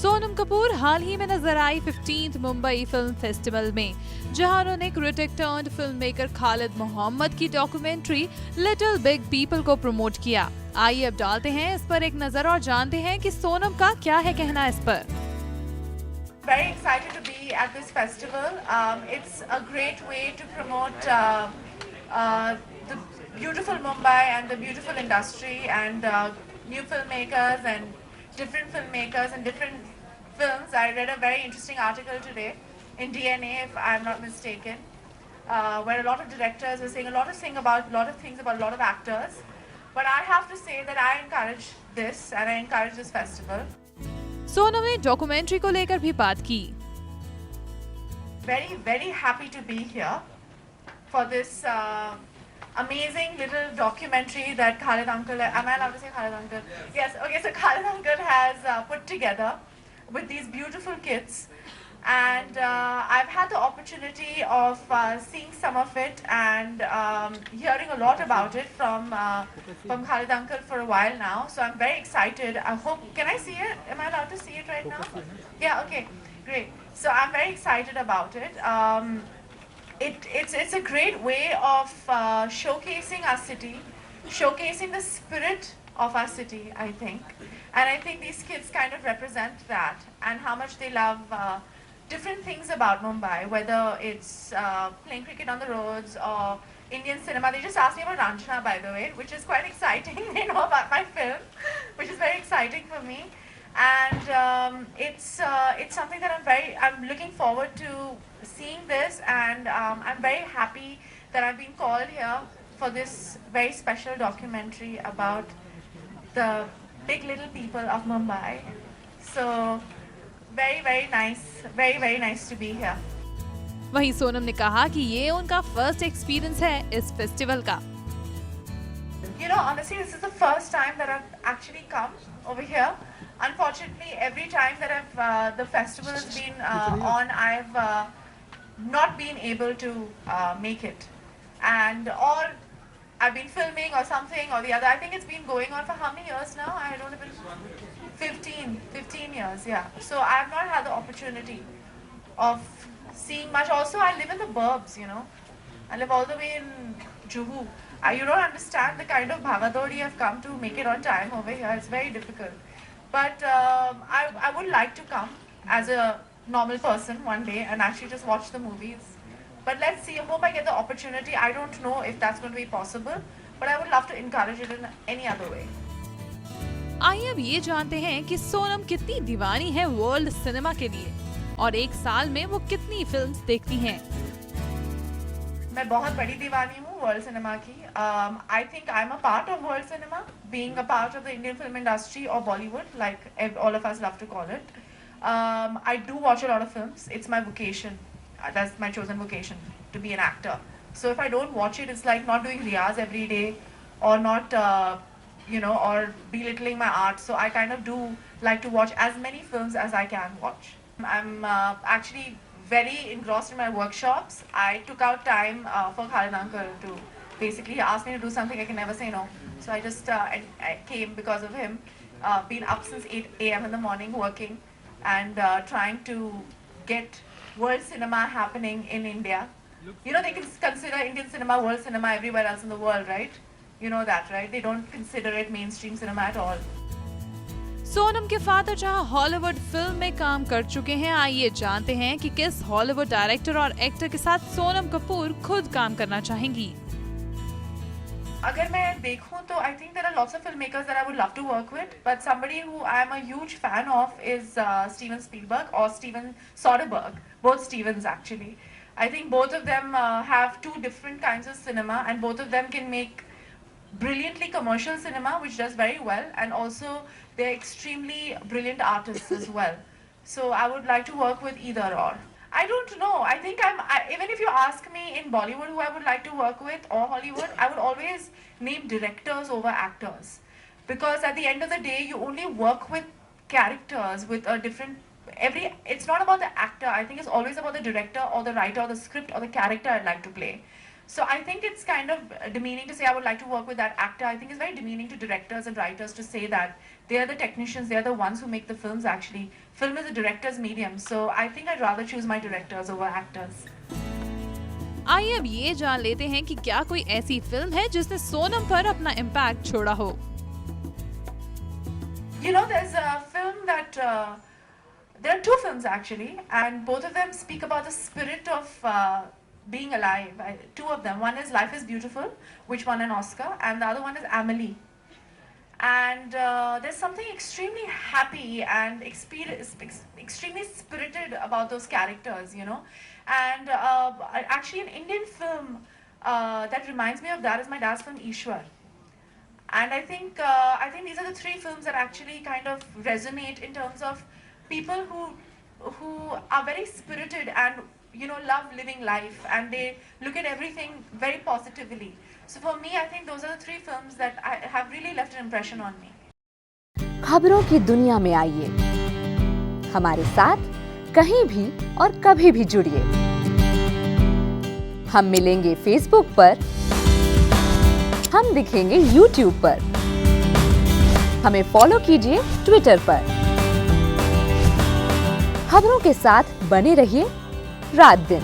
सोनम कपूर हाल ही में नजर आई 15th Mumbai film festival में, जहां उन्होंने critic turned film maker Khalid Mohammed की डॉक्यूमेंट्री लिटिल बिग पीपल को प्रमोट किया। आइए अब डालते हैं इस पर एक नजर और जानते हैं कि सोनम का क्या है कहना इस पर। Very excited to be at this festival. It's a great way to promote the beautiful Mumbai and the beautiful industry and new filmmakers and different filmmakers and different films. I read a very interesting article today in DNA, if I'm not mistaken, where a lot of directors were saying a lot of things about a lot of actors. But I have to say that I encourage this and I encourage this festival. Sonam ने documentary को लेकर भी बात की। Very, very happy to be here for this amazing little documentary that Khalid Uncle, am I allowed to say Khalid Uncle? Yes, okay, so Khalid Uncle has put together with these beautiful kids. And I've had the opportunity of seeing some of it and hearing a lot about it from Khalid Uncle for a while now. So I'm very excited. I hope, can I see it? Am I allowed to see it right now? Yeah, okay, great. So I'm very excited about it. It's a great way of showcasing our city, showcasing the spirit of our city, I think. And I think these kids kind of represent that and how much they love different things about Mumbai, whether it's playing cricket on the roads or Indian cinema. They just asked me about Ranchana, by the way, which is quite exciting. They know about my film, which is very exciting for me. And it's something that I'm looking forward to seeing this, and I'm very happy that I've been called here for this very special documentary about the big little people of Mumbai. So very nice to be here. वहीं सोनम ने कहा कि ये उनका first experience है इस festival का। You know, honestly, this is the first time that I've actually come over here. Unfortunately, every time that the festival has been on, I've not been able to make it, and or I've been filming or something or the other. I think it's been going on for how many years now? I don't even. 15 years, yeah. So I have not had the opportunity of seeing much. Also, I live in the burbs, you know. I live all the way in Juhu. You don't understand the kind of bhagadori I've come to make it on time over here. It's very difficult. But I would like to come as a normal person one day and actually just watch the movies. But let's see. I hope I get the opportunity. I don't know if that's going to be possible. But I would love to encourage it in any other way. आइए अब ये जानते हैं कि सोनम कितनी दीवानी है world cinema के लिए और एक साल में वो कितनी फिल्म्स देखती हैं। मैं बहुत बड़ी दीवानी हूँ वर्ल्ड सिनेमा की। I think I'm a part of world cinema, being a part of the Indian film industry or Bollywood, like all of us love to call it. I do watch a lot of films. It's my vocation. That's my chosen vocation, to be an actor. So if I don't watch it, it's like not doing riyaz every day or not or belittling my art. So I kind of do like to watch as many films as I can watch. I'm actually very engrossed in my workshops. I took out time for Khalid Uncle to basically ask me to do something I can never say no. So I just I came because of him. Been up since 8 a.m. in the morning working and trying to get world cinema happening in India. You know, they can consider Indian cinema world cinema everywhere else in the world, right? You know that, right? They don't consider it mainstream cinema at all. Sonam के father जहां Hollywood film में काम कर चुके हैं, आइए जानते हैं कि किस हॉलीवुड डायरेक्टर और एक्टर के साथ सोनम कपूर खुद काम करना चाहेंगी। अगर मैं देखूं तो I think there are lots of filmmakers that I would love to work with, but somebody who I am a huge fan of is Steven Spielberg or Steven Soderbergh, both Stevens actually. I think both of them have two different kinds of cinema, and both of them can make brilliantly commercial cinema, which does very well, and also they're extremely brilliant artists as well. So I would like to work with either or. I don't know. I think even if you ask me in Bollywood who I would like to work with or Hollywood, I would always name directors over actors. Because at the end of the day, you only work with characters with a different, it's not about the actor. I think it's always about the director or the writer or the script or the character I'd like to play. So I think it's kind of demeaning to say I would like to work with that actor. I think it's very demeaning to directors and writers to say that they are the technicians, they are the ones who make the films actually. Film is a director's medium, so I think I'd rather choose my directors over actors. आइए अब ये जान लेते हैं कि क्या कोई ऐसी फिल्म है जिसने सोनम पर अपना इम्पैक्ट छोड़ा हो। You know, there's a film that there are two films actually, and both of them speak about the spirit of being alive. Two of them. One is Life is Beautiful, which won an Oscar, and the other one is Amelie. And there's something extremely happy and extremely spirited about those characters, you know. And actually, an Indian film that reminds me of that is my dad's film Ishwar. And I think these are the three films that actually kind of resonate in terms of people who are very spirited and, you know, love living life, and they look at everything very positively. So for me, I think those are the three films that have really left an impression on me. खबरों की दुनिया में आइए, हमारे साथ कहीं भी और कभी भी जुड़िए। हम मिलेंगे फेसबुक पर, हम दिखेंगे यूट्यूब पर, हमें फॉलो कीजिए ट्विटर पर। खबरों के साथ बने रहिए रात दिन।